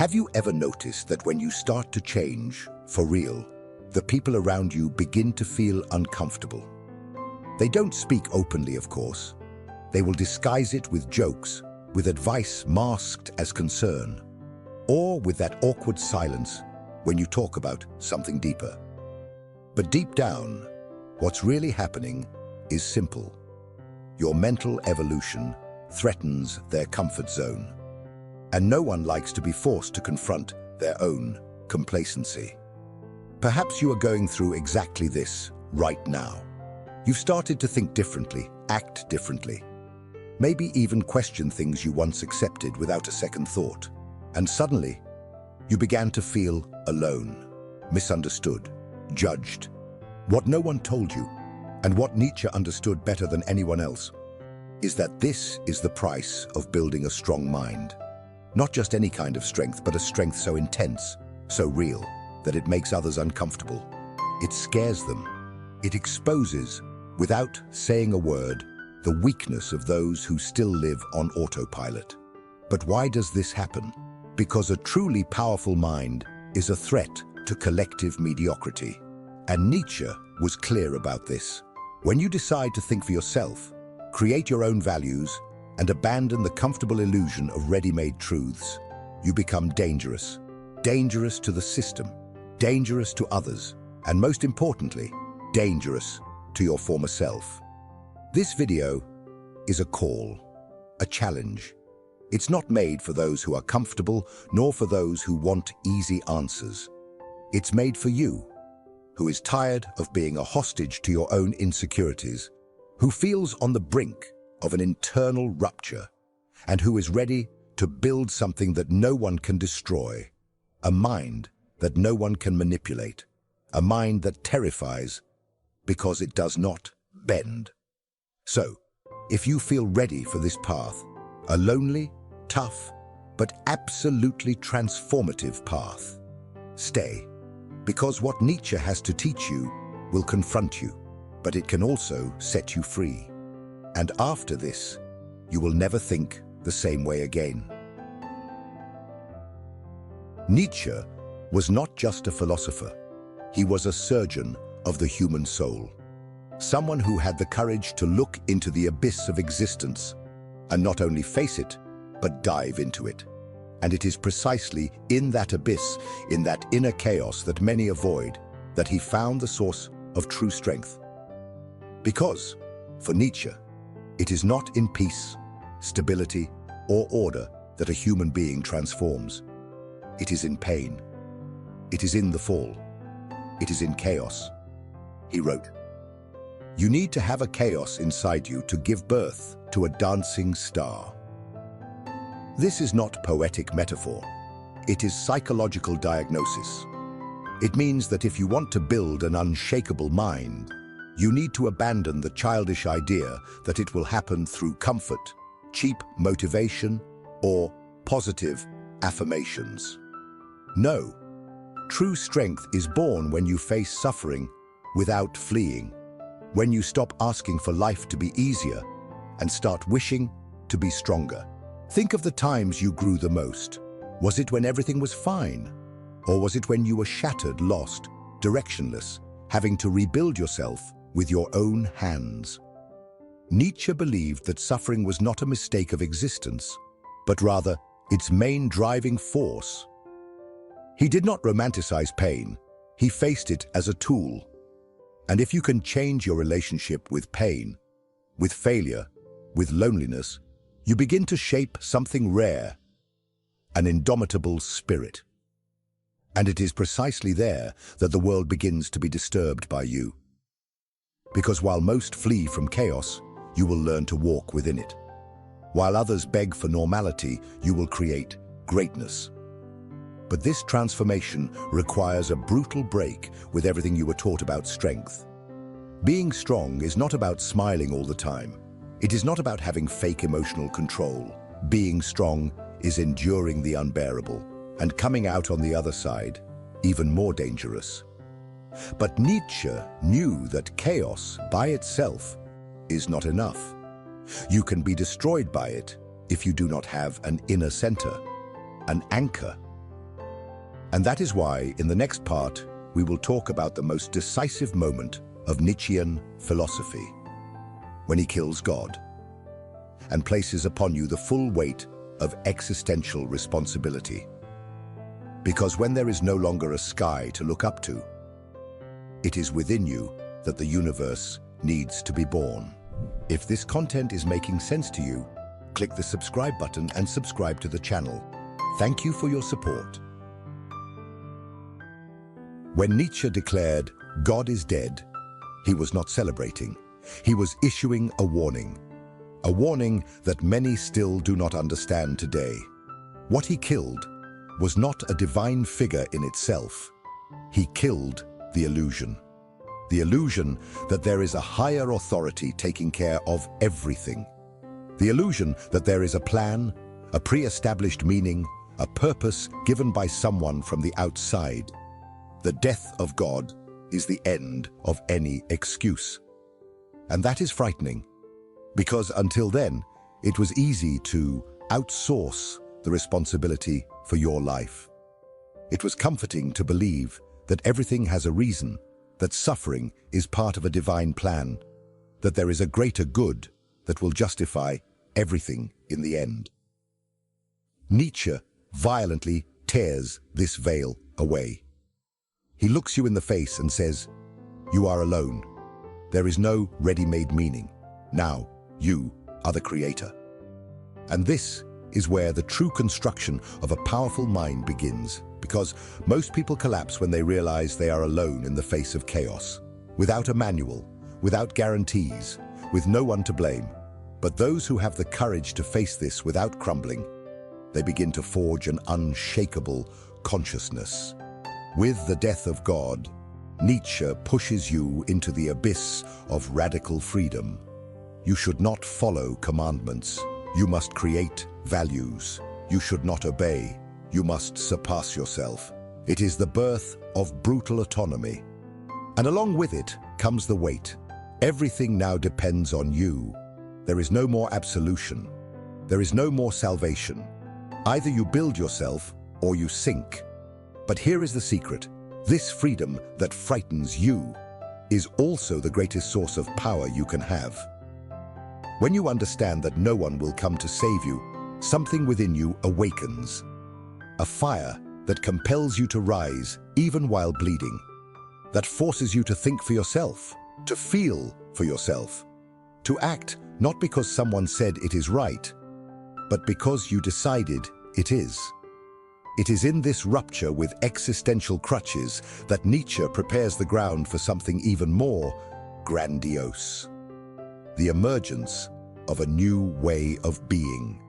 Have you ever noticed that when you start to change, for real, the people around you begin to feel uncomfortable? They don't speak openly, of course. They will disguise it with jokes, with advice masked as concern, or with that awkward silence when you talk about something deeper. But deep down, what's really happening is simple. Your mental evolution threatens their comfort zone, and no one likes to be forced to confront their own complacency. Perhaps you are going through exactly this right now. You've started to think differently, act differently, maybe even question things you once accepted without a second thought. And suddenly, you began to feel alone, misunderstood, judged. What no one told you, and what Nietzsche understood better than anyone else, is that this is the price of building a strong mind. Not just any kind of strength, but a strength so intense, so real, that it makes others uncomfortable. It scares them. It exposes, without saying a word, the weakness of those who still live on autopilot. But why does this happen? Because a truly powerful mind is a threat to collective mediocrity. And Nietzsche was clear about this. When you decide to think for yourself, create your own values, and abandon the comfortable illusion of ready-made truths, you become dangerous. Dangerous to the system, dangerous to others, and most importantly, dangerous to your former self. This video is a call, a challenge. It's not made for those who are comfortable, nor for those who want easy answers. It's made for you, who is tired of being a hostage to your own insecurities, who feels on the brink of an internal rupture, and who is ready to build something that no one can destroy, a mind that no one can manipulate, a mind that terrifies because it does not bend. So, if you feel ready for this path, a lonely, tough, but absolutely transformative path, stay, because what Nietzsche has to teach you will confront you, but it can also set you free. And after this, you will never think the same way again. Nietzsche was not just a philosopher. He was a surgeon of the human soul. Someone who had the courage to look into the abyss of existence and not only face it, but dive into it. And it is precisely in that abyss, in that inner chaos that many avoid, that he found the source of true strength. Because, for Nietzsche, it is not in peace, stability, or order that a human being transforms. It is in pain. It is in the fall. It is in chaos. He wrote, "You need to have a chaos inside you to give birth to a dancing star." This is not poetic metaphor. It is psychological diagnosis. It means that if you want to build an unshakable mind, you need to abandon the childish idea that it will happen through comfort, cheap motivation, or positive affirmations. No, true strength is born when you face suffering without fleeing, when you stop asking for life to be easier and start wishing to be stronger. Think of the times you grew the most. Was it when everything was fine? Or was it when you were shattered, lost, directionless, having to rebuild yourself with your own hands? Nietzsche believed that suffering was not a mistake of existence, but rather its main driving force. He did not romanticize pain. He faced it as a tool. And if you can change your relationship with pain, with failure, with loneliness, you begin to shape something rare, an indomitable spirit. And it is precisely there that the world begins to be disturbed by you. Because while most flee from chaos, you will learn to walk within it. While others beg for normality, you will create greatness. But this transformation requires a brutal break with everything you were taught about strength. Being strong is not about smiling all the time. It is not about having fake emotional control. Being strong is enduring the unbearable and coming out on the other side, even more dangerous. But Nietzsche knew that chaos by itself is not enough. You can be destroyed by it if you do not have an inner center, an anchor, And that is why, in the next part, we will talk about the most decisive moment of Nietzschean philosophy, when he kills God and places upon you the full weight of existential responsibility. Because when there is no longer a sky to look up to, it is within you that the universe needs to be born. If this content is making sense to you, click the subscribe button and subscribe to the channel. Thank you for your support. When Nietzsche declared, "God is dead," he was not celebrating. He was issuing a warning that many still do not understand today. What he killed was not a divine figure in itself. He killed the illusion that there is a higher authority taking care of everything. The illusion that there is a plan, a pre-established meaning, a purpose given by someone from the outside. The death of God is the end of any excuse. And that is frightening, because until then, it was easy to outsource the responsibility for your life. It was comforting to believe that everything has a reason, that suffering is part of a divine plan, that there is a greater good that will justify everything in the end. Nietzsche violently tears this veil away. He looks you in the face and says, "You are alone. There is no ready-made meaning. Now, you are the creator." And this is where the true construction of a powerful mind begins, because most people collapse when they realize they are alone in the face of chaos, without a manual, without guarantees, with no one to blame. But those who have the courage to face this without crumbling, they begin to forge an unshakable consciousness. With the death of God, Nietzsche pushes you into the abyss of radical freedom. You should not follow commandments. You must create values. You should not obey. You must surpass yourself. It is the birth of brutal autonomy. And along with it comes the weight. Everything now depends on you. There is no more absolution. There is no more salvation. Either you build yourself or you sink. But here is the secret. This freedom that frightens you is also the greatest source of power you can have. When you understand that no one will come to save you, something within you awakens. A fire that compels you to rise even while bleeding. That forces you to think for yourself, to feel for yourself, to act not because someone said it is right, but because you decided it is. It is in this rupture with existential crutches that Nietzsche prepares the ground for something even more grandiose. The emergence of a new way of being.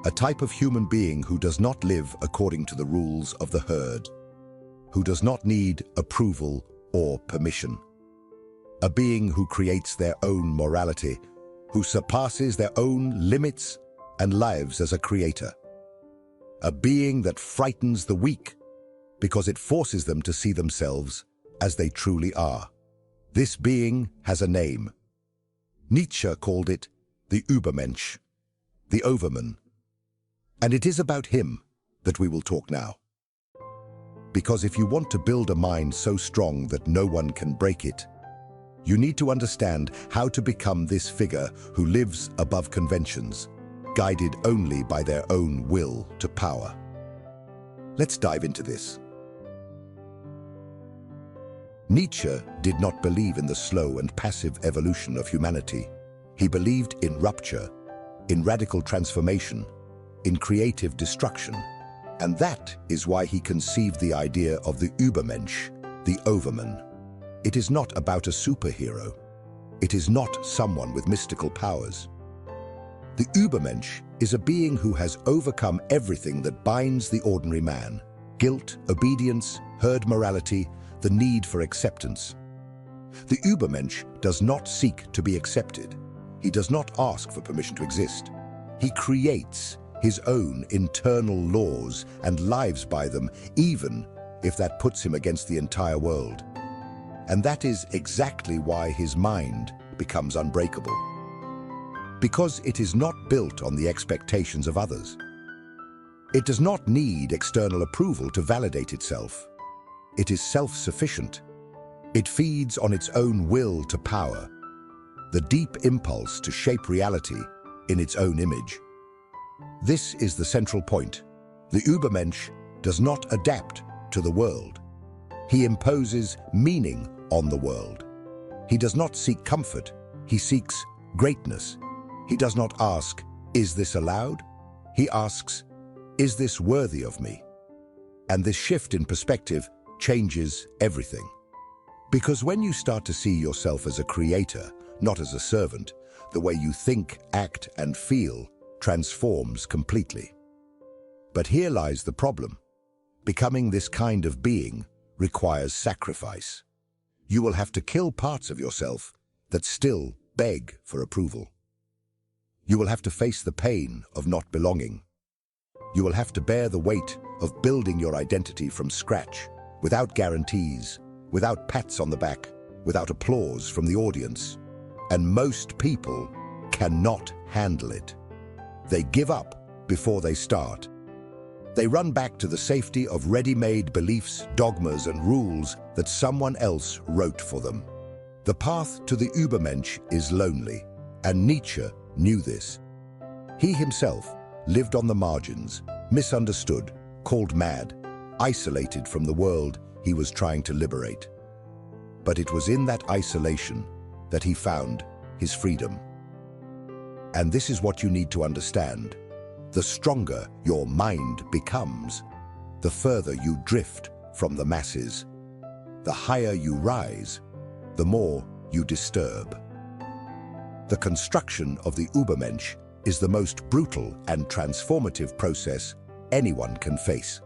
A type of human being who does not live according to the rules of the herd, who does not need approval or permission. A being who creates their own morality, who surpasses their own limits and lives as a creator. A being that frightens the weak because it forces them to see themselves as they truly are. This being has a name. Nietzsche called it the Übermensch, the Overman. And it is about him that we will talk now. Because if you want to build a mind so strong that no one can break it, you need to understand how to become this figure who lives above conventions, guided only by their own will to power. Let's dive into this. Nietzsche did not believe in the slow and passive evolution of humanity. He believed in rupture, in radical transformation, in creative destruction. And that is why he conceived the idea of the Übermensch, the Overman. It is not about a superhero. It is not someone with mystical powers. The Übermensch is a being who has overcome everything that binds the ordinary man: guilt, obedience, herd morality, the need for acceptance. The Übermensch does not seek to be accepted. He does not ask for permission to exist. He creates his own internal laws and lives by them, even if that puts him against the entire world. And that is exactly why his mind becomes unbreakable. Because it is not built on the expectations of others. It does not need external approval to validate itself. It is self-sufficient. It feeds on its own will to power, the deep impulse to shape reality in its own image. This is the central point. The Übermensch does not adapt to the world. He imposes meaning on the world. He does not seek comfort. He seeks greatness. He does not ask, "Is this allowed?" He asks, "Is this worthy of me?" And this shift in perspective changes everything. Because when you start to see yourself as a creator, not as a servant, the way you think, act, and feel transforms completely. But here lies the problem. Becoming this kind of being requires sacrifice. You will have to kill parts of yourself that still beg for approval. You will have to face the pain of not belonging. You will have to bear the weight of building your identity from scratch, without guarantees, without pats on the back, without applause from the audience. And most people cannot handle it. They give up before they start. They run back to the safety of ready-made beliefs, dogmas, and rules that someone else wrote for them. The path to the Übermensch is lonely, and Nietzsche knew this. He himself lived on the margins, misunderstood, called mad, isolated from the world he was trying to liberate. But it was in that isolation that he found his freedom. And this is what you need to understand. The stronger your mind becomes, the further you drift from the masses. The higher you rise, the more you disturb. The construction of the Übermensch is the most brutal and transformative process anyone can face,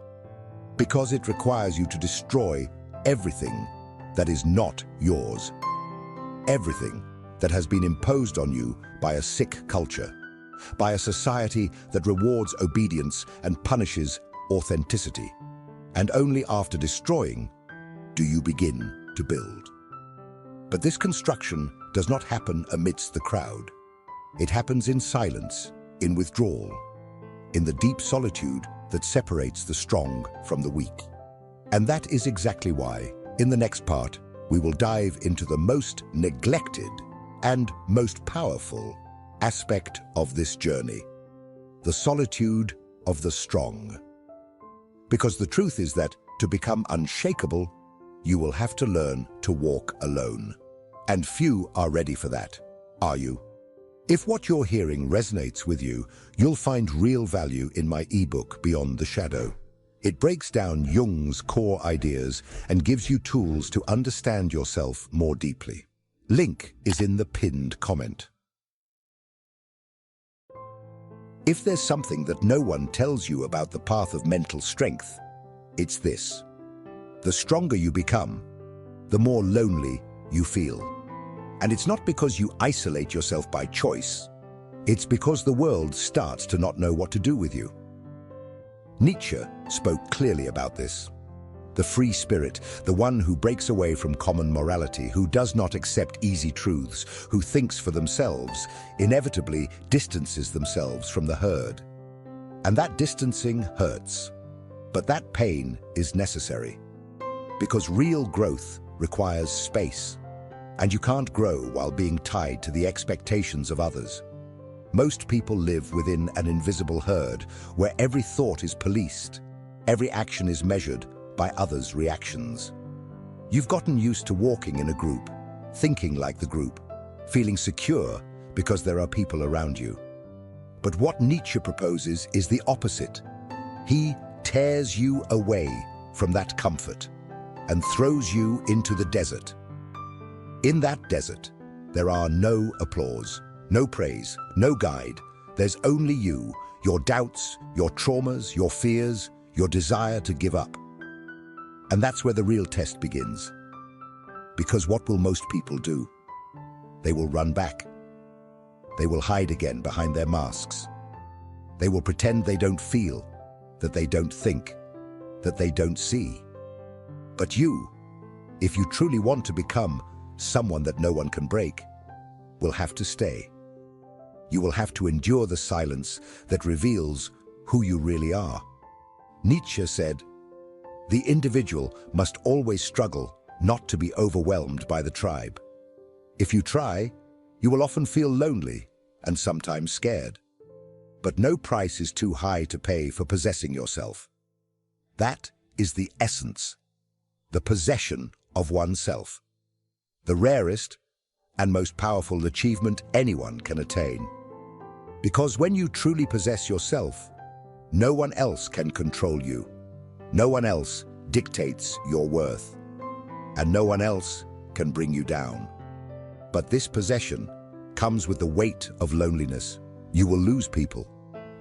because it requires you to destroy everything that is not yours, everything that has been imposed on you by a sick culture, by a society that rewards obedience and punishes authenticity. And only after destroying do you begin to build. But this construction does not happen amidst the crowd. It happens in silence, in withdrawal, in the deep solitude that separates the strong from the weak. And that is exactly why, in the next part, we will dive into the most neglected and most powerful aspect of this journey, the solitude of the strong. Because the truth is that to become unshakable, you will have to learn to walk alone. And few are ready for that, are you? If what you're hearing resonates with you, you'll find real value in my ebook, Beyond the Shadow. It breaks down Jung's core ideas and gives you tools to understand yourself more deeply. Link is in the pinned comment. If there's something that no one tells you about the path of mental strength, it's this. The stronger you become, the more lonely you feel. And it's not because you isolate yourself by choice. It's because the world starts to not know what to do with you. Nietzsche spoke clearly about this. The free spirit, the one who breaks away from common morality, who does not accept easy truths, who thinks for themselves, inevitably distances themselves from the herd. And that distancing hurts. But that pain is necessary. Because real growth requires space. And you can't grow while being tied to the expectations of others. Most people live within an invisible herd where every thought is policed, every action is measured by others' reactions. You've gotten used to walking in a group, thinking like the group, feeling secure because there are people around you. But what Nietzsche proposes is the opposite. He tears you away from that comfort and throws you into the desert. In that desert, there are no applause, no praise, no guide. There's only you, your doubts, your traumas, your fears, your desire to give up. And that's where the real test begins. Because what will most people do? They will run back. They will hide again behind their masks. They will pretend they don't feel, that they don't think, that they don't see. But you, if you truly want to become someone that no one can break, will have to stay. You will have to endure the silence that reveals who you really are. Nietzsche said, "The individual must always struggle not to be overwhelmed by the tribe. If you try, you will often feel lonely and sometimes scared. But no price is too high to pay for possessing yourself. That is the essence, the possession of oneself, the rarest and most powerful achievement anyone can attain. Because when you truly possess yourself, no one else can control you. No one else dictates your worth, and no one else can bring you down. But this possession comes with the weight of loneliness. You will lose people.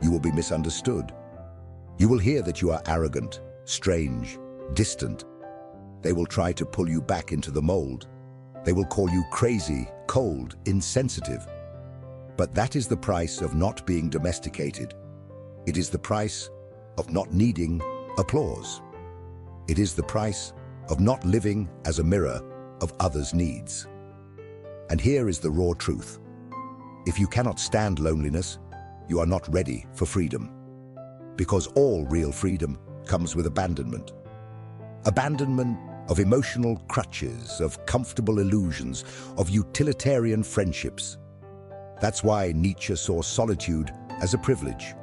You will be misunderstood. You will hear that you are arrogant, strange, distant. They will try to pull you back into the mold. They will call you crazy, cold, insensitive. But that is the price of not being domesticated. It is the price of not needing applause. It is the price of not living as a mirror of others' needs. And here is the raw truth. If you cannot stand loneliness, you are not ready for freedom. Because all real freedom comes with abandonment. Abandonment of emotional crutches, of comfortable illusions, of utilitarian friendships. That's why Nietzsche saw solitude as a privilege,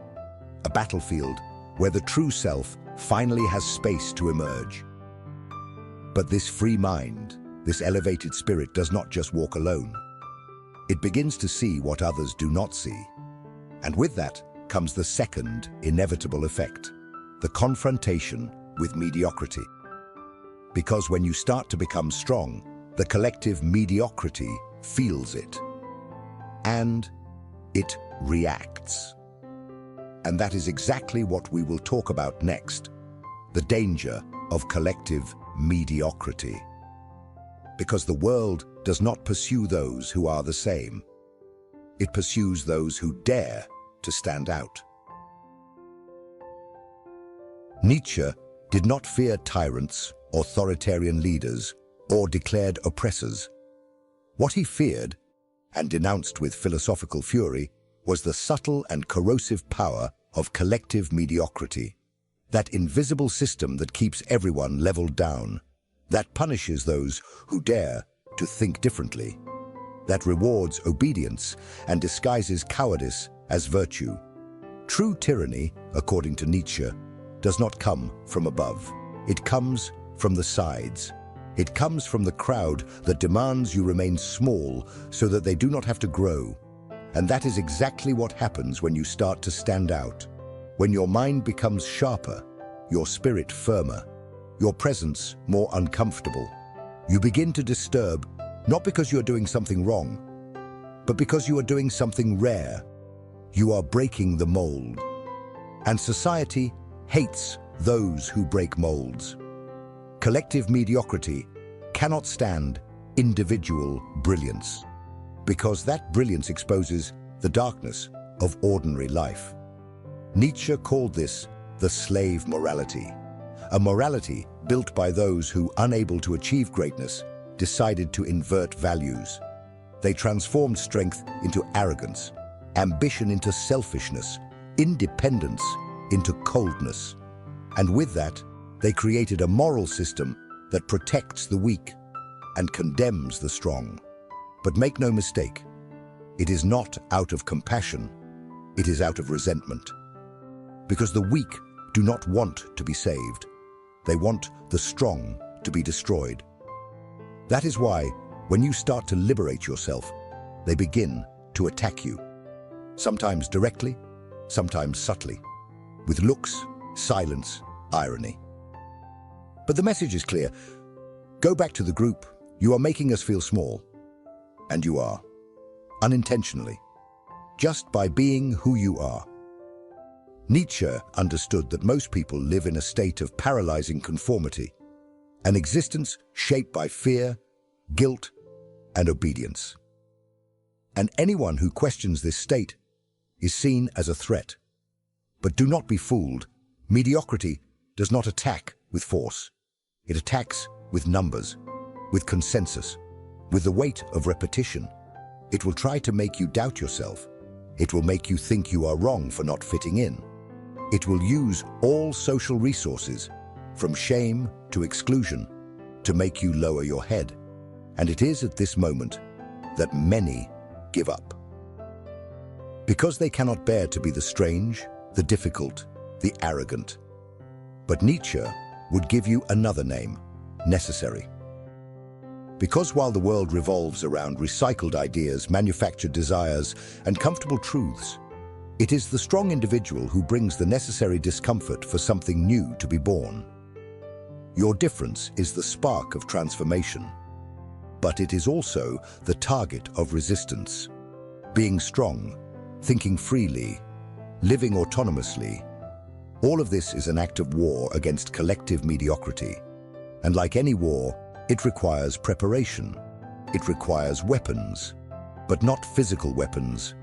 a battlefield where the true self finally has space to emerge. But this free mind, this elevated spirit does not just walk alone. It begins to see what others do not see. And with that comes the second inevitable effect, the confrontation with mediocrity. Because when you start to become strong, the collective mediocrity feels it. And it reacts. And that is exactly what we will talk about next, the danger of collective mediocrity. Because the world does not pursue those who are the same. It pursues those who dare to stand out. Nietzsche did not fear tyrants, authoritarian leaders, or declared oppressors. What he feared, and denounced with philosophical fury, was the subtle and corrosive power of collective mediocrity, that invisible system that keeps everyone leveled down, that punishes those who dare to think differently, that rewards obedience and disguises cowardice as virtue. True tyranny, according to Nietzsche, does not come from above. It comes from the sides. It comes from the crowd that demands you remain small so that they do not have to grow. And that is exactly what happens when you start to stand out. When your mind becomes sharper, your spirit firmer, your presence more uncomfortable. You begin to disturb, not because you are doing something wrong, but because you are doing something rare. You are breaking the mold. And society hates those who break molds. Collective mediocrity cannot stand individual brilliance, because that brilliance exposes the darkness of ordinary life. Nietzsche called this the slave morality, a morality built by those who, unable to achieve greatness, decided to invert values. They transformed strength into arrogance, ambition into selfishness, independence into coldness. And with that, they created a moral system that protects the weak and condemns the strong. But make no mistake, it is not out of compassion, it is out of resentment. Because the weak do not want to be saved. They want the strong to be destroyed. That is why, when you start to liberate yourself, they begin to attack you. Sometimes directly, sometimes subtly, with looks, silence, irony. But the message is clear. Go back to the group. You are making us feel small. And you are. Unintentionally. Just by being who you are. Nietzsche understood that most people live in a state of paralyzing conformity, an existence shaped by fear, guilt, and obedience. And anyone who questions this state is seen as a threat. But do not be fooled. Mediocrity does not attack with force. It attacks with numbers, with consensus, with the weight of repetition. It will try to make you doubt yourself. It will make you think you are wrong for not fitting in. It will use all social resources, from shame to exclusion, to make you lower your head. And it is at this moment that many give up. Because they cannot bear to be the strange, the difficult, the arrogant. But Nietzsche would give you another name, necessary. Because while the world revolves around recycled ideas, manufactured desires, and comfortable truths, it is the strong individual who brings the necessary discomfort for something new to be born. Your difference is the spark of transformation, but it is also the target of resistance. Being strong, thinking freely, living autonomously, all of this is an act of war against collective mediocrity. And like any war, it requires preparation. It requires weapons, but not physical weapons,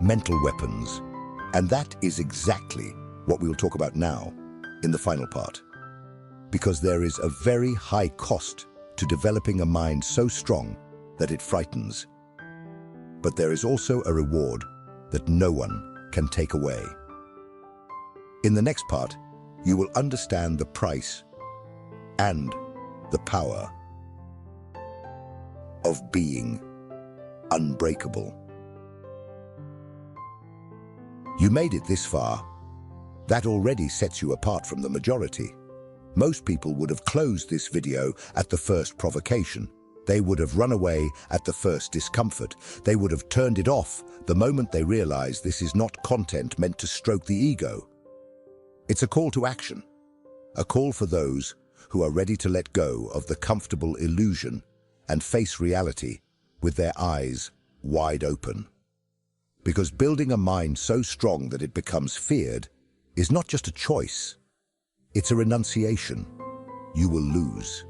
mental weapons. And that is exactly what we'll talk about now in the final part. Because there is a very high cost to developing a mind so strong that it frightens. But there is also a reward that no one can take away. In the next part, you will understand the price and the power of being unbreakable. You made it this far. That already sets you apart from the majority. Most people would have closed this video at the first provocation. They would have run away at the first discomfort. They would have turned it off the moment they realized this is not content meant to stroke the ego. It's a call to action, a call for those who are ready to let go of the comfortable illusion and face reality with their eyes wide open. Because building a mind so strong that it becomes feared is not just a choice, it's a renunciation. You will lose.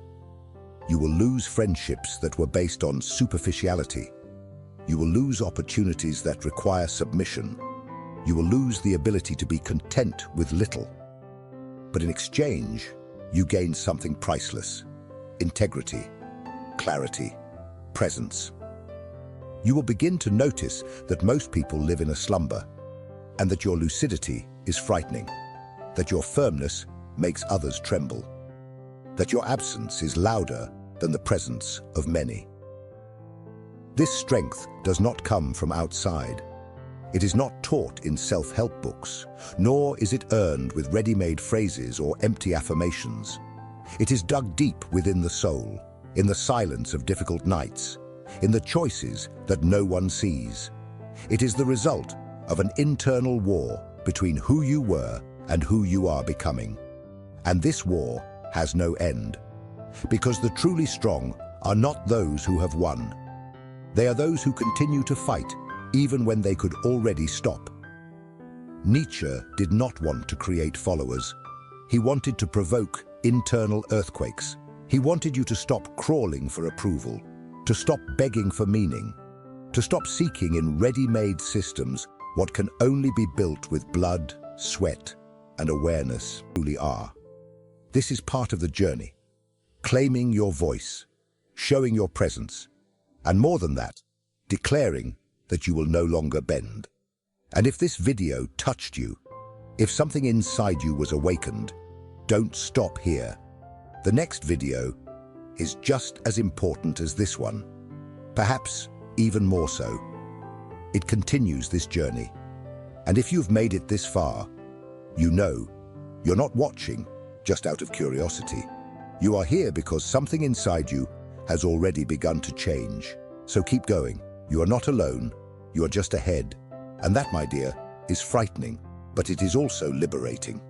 You will lose friendships that were based on superficiality. You will lose opportunities that require submission. You will lose the ability to be content with little. But in exchange, you gain something priceless: integrity, clarity, presence. You will begin to notice that most people live in a slumber, and that your lucidity is frightening, that your firmness makes others tremble, that your absence is louder than the presence of many. This strength does not come from outside. It is not taught in self-help books, nor is it earned with ready-made phrases or empty affirmations. It is dug deep within the soul, in the silence of difficult nights, in the choices that no one sees. It is the result of an internal war between who you were and who you are becoming. And this war has no end, because the truly strong are not those who have won. They are those who continue to fight, even when they could already stop. Nietzsche did not want to create followers. He wanted to provoke internal earthquakes. He wanted you to stop crawling for approval, to stop begging for meaning, to stop seeking in ready-made systems what can only be built with blood, sweat, and awareness truly are. This is part of the journey, claiming your voice, showing your presence, and more than that, declaring that you will no longer bend. And if this video touched you, if something inside you was awakened, don't stop here. The next video is just as important as this one, perhaps even more so. It continues this journey. And if you've made it this far, you know you're not watching just out of curiosity. You are here because something inside you has already begun to change. So keep going. You are not alone. You are just ahead. And that, my dear, is frightening, but it is also liberating.